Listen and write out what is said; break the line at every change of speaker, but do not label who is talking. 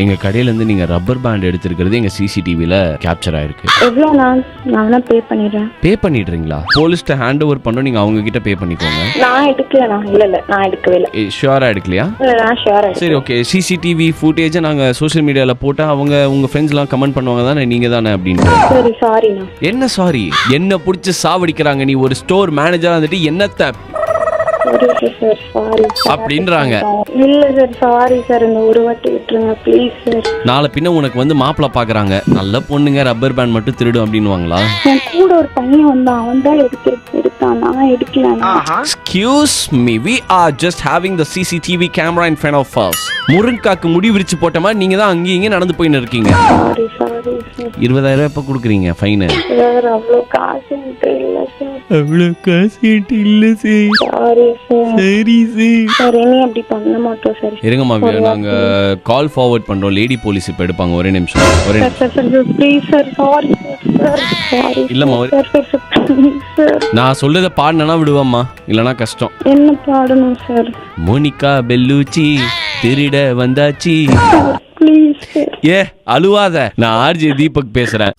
எங்க கடையில இருந்து நீங்க ரப்பர் பேண்ட் எடுத்திருக்கிறது எங்க சிசிடிவில கேப்சர் ஆயிருக்கு.
எவ்வளோ நான் பே பண்ணிடுறேன்.
பே பண்ணிடுறீங்களா? போலீஸ்ட்ட ஹேண்ட் ஓவர் பண்ணோம், நீங்க அவங்க கிட்ட பே பண்ணிக்கோங்க.
நான் எடுக்கலண்ணா. இல்ல நான் எடுக்கவே இல்லை.
ஷியோரா எடுக்கலையா?
இல்ல நான் ஷியோரா.
சரி ஓகே. சிசிடிவி ஃபுட்டேஜை நாங்க சோஷியல் மீடியால போட்டா அவங்க உங்க ஃப்ரெண்ட்ஸ்லாம் கமெண்ட் பண்ணுவாங்க தானே நீங்க தானே அப்படின்னு.
சரி சாரிண்ணா.
என்ன சாரி? என்ன புடிச்சு சாவடிக்கிறாங்க. நீ ஒரு ஸ்டோர் மேனேஜரா வந்துட்டு என்னத்த அப்படின்றாங்க.
இல்ல சார் சாரி சார், இந்த ஒரு வாட்டி விட்டுருங்க ப்ளீஸ் சார்.
நாளை பின்ன உனக்கு வந்து மாப்பிள்ளை பாக்குறாங்க, நல்ல பொண்ணுங்க ரப்பர் பேண்ட் மட்டும் திருடும் அப்படின்னுவாங்களா?
என் கூட ஒரு பையன் வந்தான், அவன் தான் எடுத்தான், நான் எடுக்கல.
Excuse me, we are just having the CCTV camera in front of us. முருங்காக்கு முடி விரிச்சு போட்ட மாதிரி நீங்க தான் அங்கேயும் இங்கே நடந்து போயின்னு இருக்கீங்க.
Sorry sir.
20,000 எப்ப கொடுக்குறீங்க ஃபைன்?
சார் அவ்வளோ காசு இல்ல சார்.
அவ்வளோ காசு இல்ல சார்.
Sorry sir.
சரி சார்.
சார் இனி அப்படி பண்ண மாட்டோம் சார்.
இருங்கம்மா, நாங்க கால் ஃபார்வர்ட் பண்றோம். லேடி போலீஸ் இப்ப எடுப்பாங்க. ஒரே நிமிஷம்.
Sir please sir. Sorry sir. Sorry
இல்லம்மா,
சார்.
நான் சொல்றத பாடுனா விடுவாம்மா, இல்லனா கஷ்டம்.
என்ன பாடணும் சார்?
மோனிகா பெல்லூச்சி திருட வந்தாச்சி.
Please sir.
ஏ அழுவாத, நான் ஆர்ஜே தீபக் பேசுறேன்.